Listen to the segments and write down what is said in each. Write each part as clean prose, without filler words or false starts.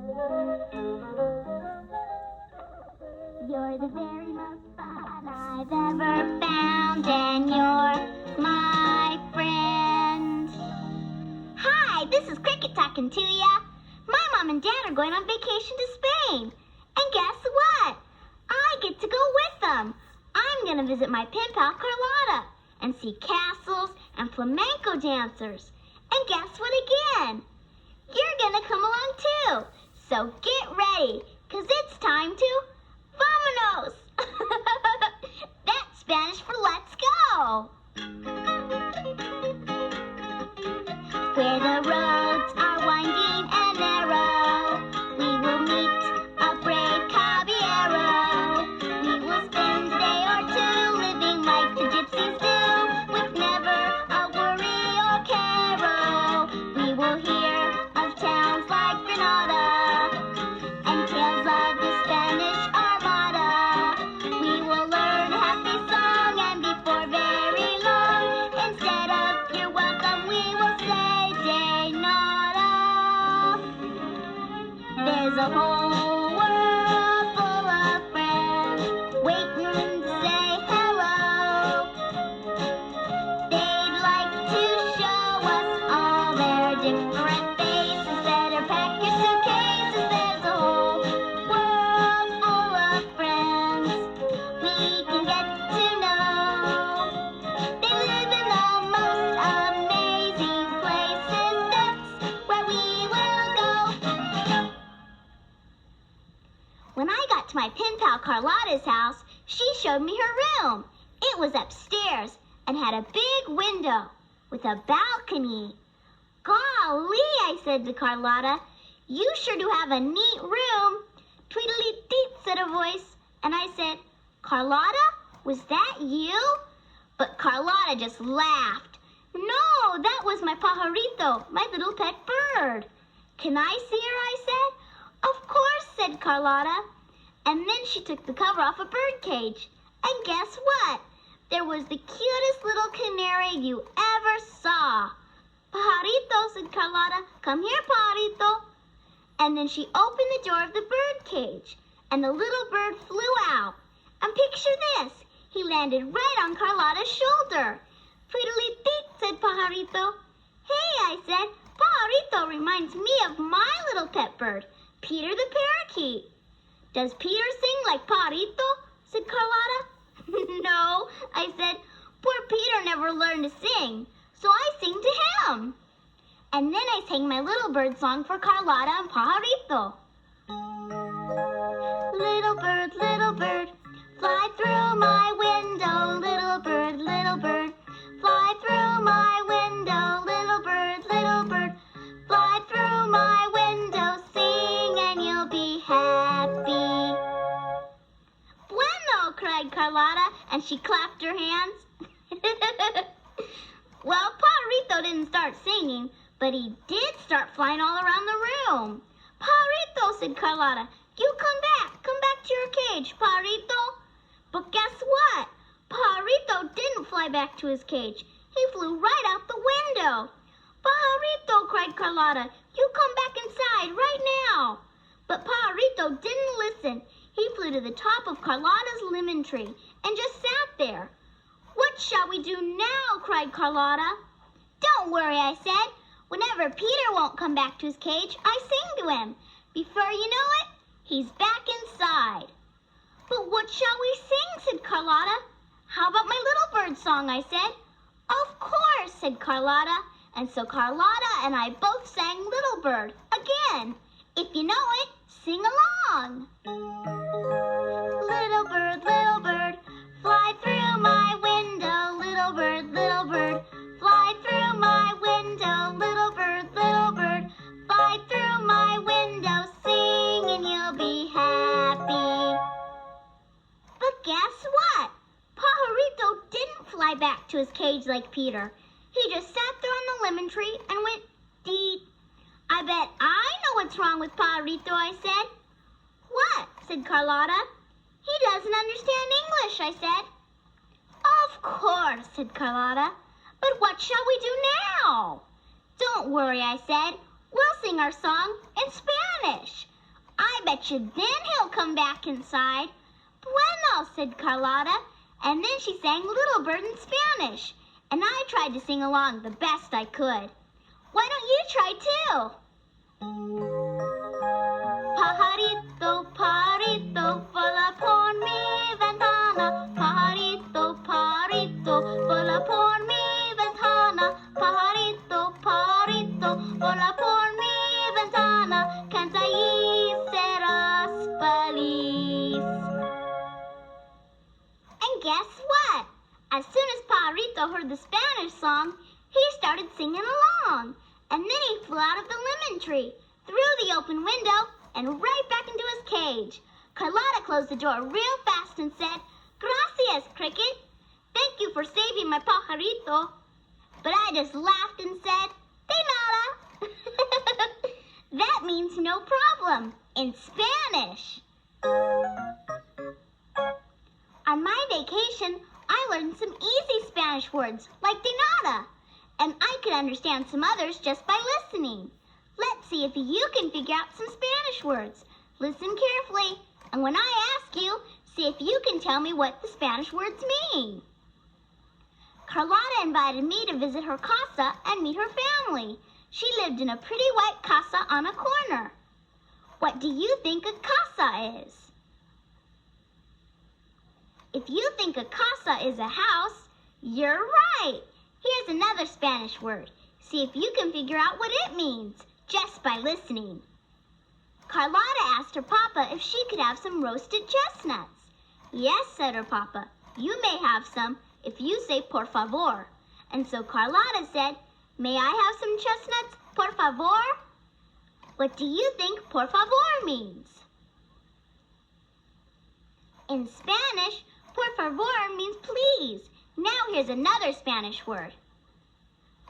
You're the very most fun I've ever found, and you're my friend. Hi, this is Cricket talking to ya. My mom and dad are going on vacation to Spain. And guess what? I get to go with them. I'm going to visit my pen pal Carlotta and see castles and flamenco dancers. And guess what again? You're going to come along too. So get ready, because it's time to Vámonos! That's Spanish for let's go. Where the roads are winding and narrow, we will meet a brave caballero. We will spend a day or two living like the gypsies do, with never a worry or care. We will hear of towns like Granada and tales of the Spanish Armada. We will learn happy song, and before very long, instead of you're welcome, we will say de nada. There's a whole world full of friends waiting to say hello. They'd like to show us all their different faces. Better pack your suitcases. There's a whole world full of friends we can get to know. They live in the most amazing places. That's where we will go. When I got to my pen pal Carlotta's house, she showed me her room. It was upstairs and had a big window with a balcony. Golly, I said to Carlotta, you sure do have a neat room. Tweedly-deet, said a voice. And I said, Carlotta, was that you? But Carlotta just laughed. No, that was my pajarito, my little pet bird. Can I see her, I said. Of course, said Carlotta. And then she took the cover off a bird cage. And guess what? There was the cutest little canary you ever saw. Pajarito, said Carlotta. Come here, Pajarito. And then she opened the door of the bird cage, and the little bird flew out. And picture this, he landed right on Carlotta's shoulder. Tweedly-deet, said Pajarito. Hey, I said, Pajarito reminds me of my little pet bird, Peter the parakeet. Does Peter sing like Pajarito? Said Carlotta. No, I said, poor Peter never learned to sing, so I sing to him. And then I sang my little bird song for Carlotta and Pajarito. Little bird, fly through my window. Little bird, fly through my window. Little bird, fly through my window. Sing and you'll be happy. Bueno, cried Carlotta, and she clapped her hands. Well, Pajarito didn't start singing, but he did start flying all around the room. Pajarito, said Carlotta, you come back to your cage, Pajarito. But guess what? Pajarito didn't fly back to his cage. He flew right out the window. Pajarito, cried Carlotta, you come back inside right now. But Pajarito didn't listen. He flew to the top of Carlotta's lemon tree and just sat there. What shall we do now? Cried Carlotta. Don't worry, I said. Whenever Peter won't come back to his cage, I sing to him. Before you know it, he's back inside. But what shall we sing? Said Carlotta. How about my little bird song? I said. Of course, said Carlotta. And so Carlotta and I both sang Little Bird again. If you know it, sing along. Little bird, fly through my window. Little bird, fly through my window. Little bird, fly through my window. Sing and you'll be happy. But guess what? Pajarito didn't fly back to his cage like Peter. He just sat there on the lemon tree and went deep. I bet I know what's wrong with Pajarito, I said. What? Said Carlotta. He doesn't understand English, I said. Of course, said Carlotta. But what shall we do now? Don't worry, I said. We'll sing our song in Spanish. I bet you then he'll come back inside. Bueno, said Carlotta, and then she sang Little Bird in Spanish, and I tried to sing along the best I could. Why don't you try too? Pajarito, pajarito, vuela por mi ventana. Pajarito, pajarito, vuela por mi ventana. Pajarito, pajarito, vuela por mi ventana. Canta y serás feliz. And guess what? As soon as Pajarito heard the Spanish song, he started singing along. And then he flew out of the lemon tree, through the open window, and right back into his cage. Carlotta closed the door real fast and said, Gracias, Cricket. Thank you for saving my pajarito. But I just laughed and said, De nada. That means no problem in Spanish. On my vacation, I learned some easy Spanish words like de nada. And I could understand some others just by listening. Let's see if you can figure out some Spanish words. Listen carefully, and when I ask you, see if you can tell me what the Spanish words mean. Carlotta invited me to visit her casa and meet her family. She lived in a pretty white casa on a corner. What do you think a casa is? If you think a casa is a house, you're right. Here's another Spanish word. See if you can figure out what it means, just by listening. Carlotta asked her papa if she could have some roasted chestnuts. Yes, said her papa, you may have some if you say por favor. And so Carlotta said, may I have some chestnuts, por favor? What do you think por favor means? In Spanish, por favor means please. Now here's another Spanish word.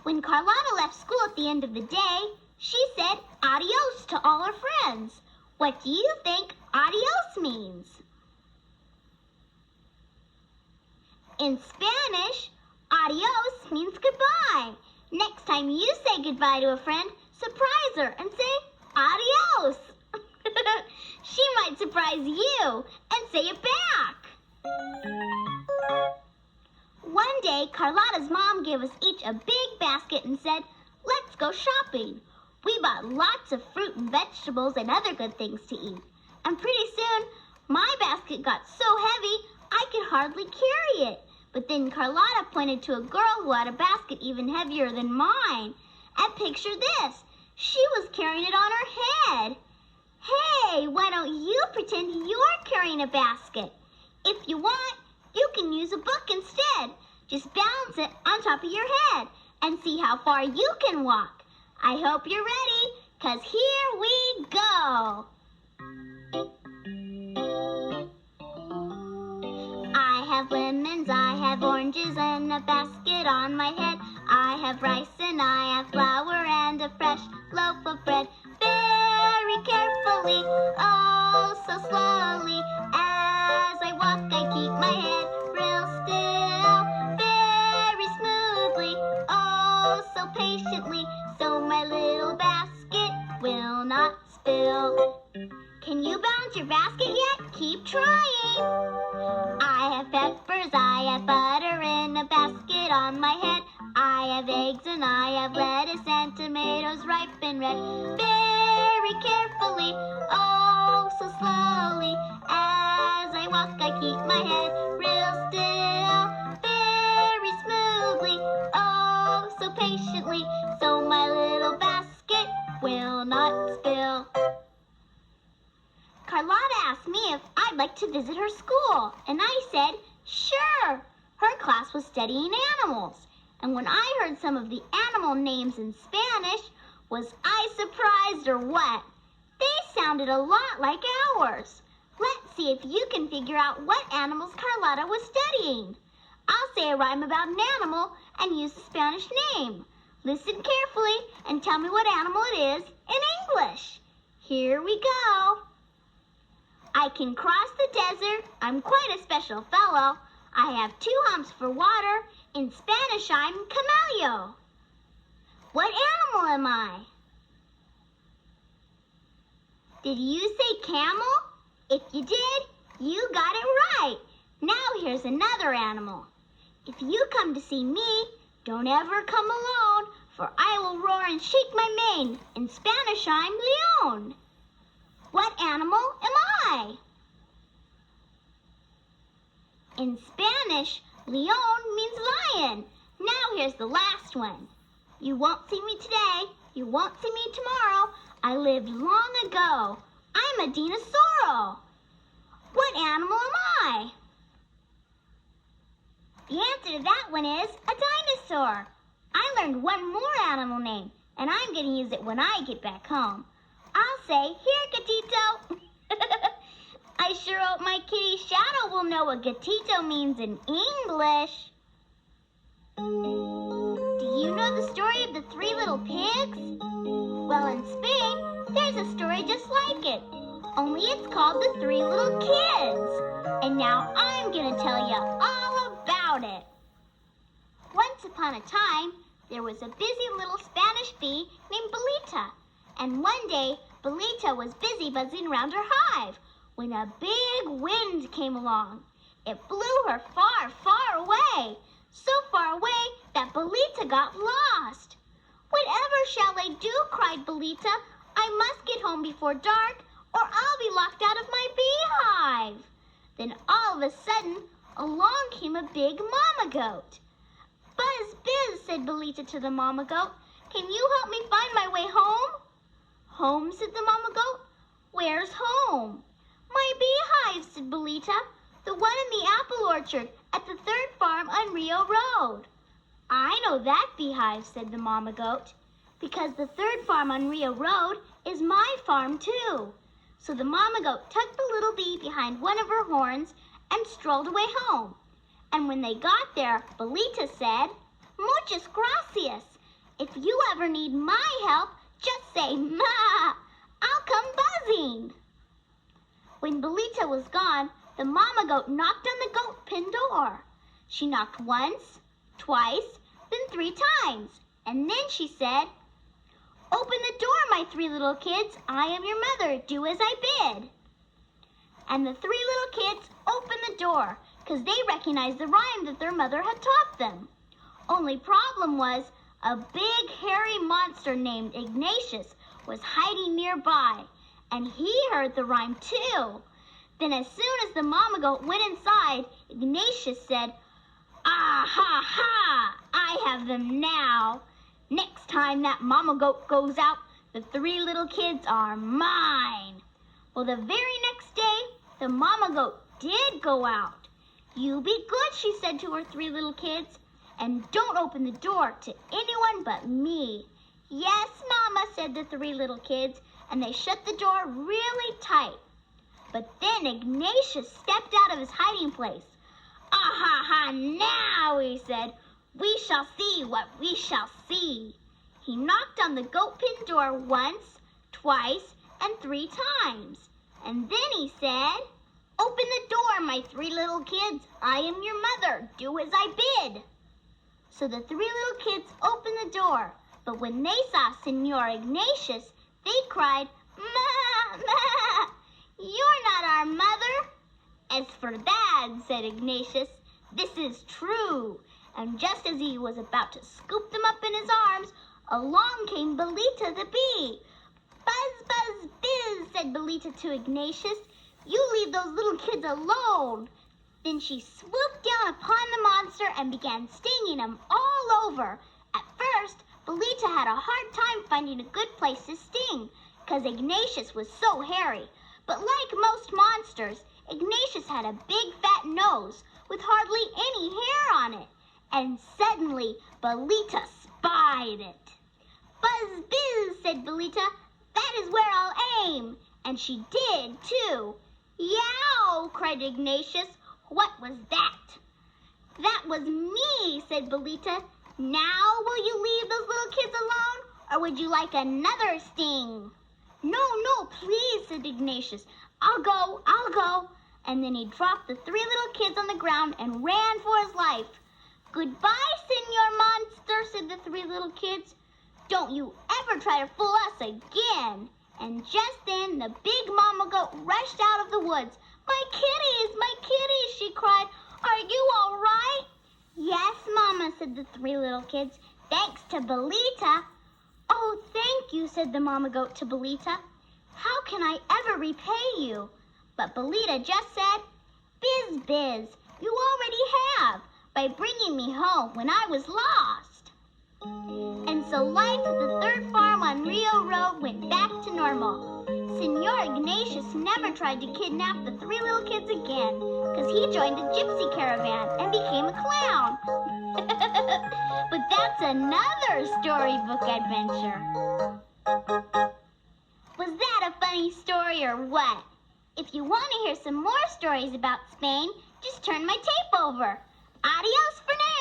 When Carlotta left school at the end of the day, she said adios to all her friends. What do you think adios means? In Spanish, adios means goodbye. Next time you say goodbye to a friend, surprise her and say adios. She might surprise you and say it back. One day, Carlotta's mom gave us each a big basket and said, let's go shopping. We bought lots of fruit and vegetables and other good things to eat. And pretty soon, my basket got so heavy, I could hardly carry it. But then Carlotta pointed to a girl who had a basket even heavier than mine. And picture this, she was carrying it on her head. Hey, why don't you pretend you're carrying a basket? If you want, you can use a book instead. Just balance it on top of your head and see how far you can walk. I hope you're ready, 'cause here we go. I have lemons, I have oranges, and a basket on my head. I have rice and I have flour and a fresh loaf of bread. Very carefully, oh so slowly, as I walk I keep my head real still. Very smoothly, oh so patiently, so my little basket will not spill. Can you balance your basket yet? Keep trying. I have peppers, I have butter in a basket on my head. I have eggs and I have lettuce and tomatoes ripe and red. Very carefully, oh so slowly, as I walk I keep my head real still. Very smoothly, oh so patiently, so my little basket will not spill. Carlotta asked me if I'd like to visit her school, and I said, sure. Her class was studying animals, and when I heard some of the animal names in Spanish, was I surprised or what? They sounded a lot like ours. Let's see if you can figure out what animals Carlotta was studying. I'll say a rhyme about an animal and use the Spanish name. Listen carefully and tell me what animal it is in English. Here we go. I can cross the desert, I'm quite a special fellow. I have 2 humps for water, in Spanish I'm camello. What animal am I? Did you say camel? If you did, you got it right. Now here's another animal. If you come to see me, don't ever come alone, for I will roar and shake my mane. In Spanish, I'm león. What animal am I? In Spanish, león means lion. Now here's the last one. You won't see me today. You won't see me tomorrow. I lived long ago. I'm a dinosaur. What animal am I? The answer to that one is a dinosaur. I learned one more animal name, and I'm going to use it when I get back home. I'll say, here, gatito. I sure hope my kitty Shadow will know what gatito means in English. Do you know the story of the three little pigs? Well, in Spain, there's a story just like it, only it's called The Three Little Kids. And now I'm going to tell you all about it. Once upon a time, there was a busy little Spanish bee named Belita. And one day, Belita was busy buzzing around her hive when a big wind came along. It blew her far, far away, so far away that Belita got lost. Whatever shall I do, cried Belita. I must get home before dark, or I'll be locked out of my beehive. Then all of a sudden, along came a big mama goat. Buzz, bizz, said Belita to the mama goat. Can you help me find my way home? Home, said the mama goat. Where's home? My beehive, said Belita. The one in the apple orchard at the third farm on Rio Road. I know that beehive, said the mama goat, because the third farm on Rio Road is my farm too. So the mama goat tucked the little bee behind one of her horns and strolled away home. And when they got there, Belita said, Muchas gracias. If you ever need my help, just say ma. I'll come buzzing. When Belita was gone, the mama goat knocked on the goat pen door. She knocked once, twice, then 3 times. And then she said, Open the door, my 3 little kids. I am your mother. Do as I bid. And the 3 little kids opened the door because they recognized the rhyme that their mother had taught them. Only problem was a big hairy monster named Ignatius was hiding nearby, and he heard the rhyme too. Then as soon as the mama goat went inside, Ignatius said, Ah ha ha, I have them now. Next time that mama goat goes out, the 3 little kids are mine. Well, the very next day, the mama goat did go out. You be good, she said to her 3 little kids, and don't open the door to anyone but me. Yes, Mama, said the 3 little kids, and they shut the door really tight. But then Ignatius stepped out of his hiding place. Ah ha ha, now, he said, we shall see what we shall see. He knocked on the goat pen door once, twice, and 3 times. And then he said, Open the door, my 3 little kids. I am your mother. Do as I bid. So the 3 little kids opened the door. But when they saw Senor Ignatius, they cried, Ma, Ma, you're not our mother. As for that, said Ignatius, this is true. And just as he was about to scoop them up in his arms, along came Belita the bee. Buzz, buzz, bizz, said Belita to Ignatius. You leave those little kids alone. Then she swooped down upon the monster and began stinging him all over. At first, Belita had a hard time finding a good place to sting, because Ignatius was so hairy. But like most monsters, Ignatius had a big fat nose with hardly any hair on it. And suddenly, Belita spied it. Buzz, bizz, said Belita. That is where I'll aim. And she did, too. Yow, cried Ignatius. What was that? That was me, said Belita. Now will you leave those little kids alone, or would you like another sting? No, please, said Ignatius. I'll go. And then he dropped the 3 little kids on the ground and ran for his life. Goodbye, Senor Monster, said the 3 little kids. Don't you ever try to fool us again. And just then, the big mama goat rushed out of the woods. My kitties, she cried. Are you all right? Yes, Mama, said the three little kids. Thanks to Belita. Oh, thank you, said the mama goat to Belita. How can I ever repay you? But Belita just said, Biz, you already have, by bringing me home when I was lost. And so life at the third farm on Rio Road went back to normal. Senor Ignatius never tried to kidnap the three little kids again, because he joined a gypsy caravan and became a clown. But that's another storybook adventure. Was that a funny story or what? If you want to hear some more stories about Spain, just turn my tape over. Adios for now.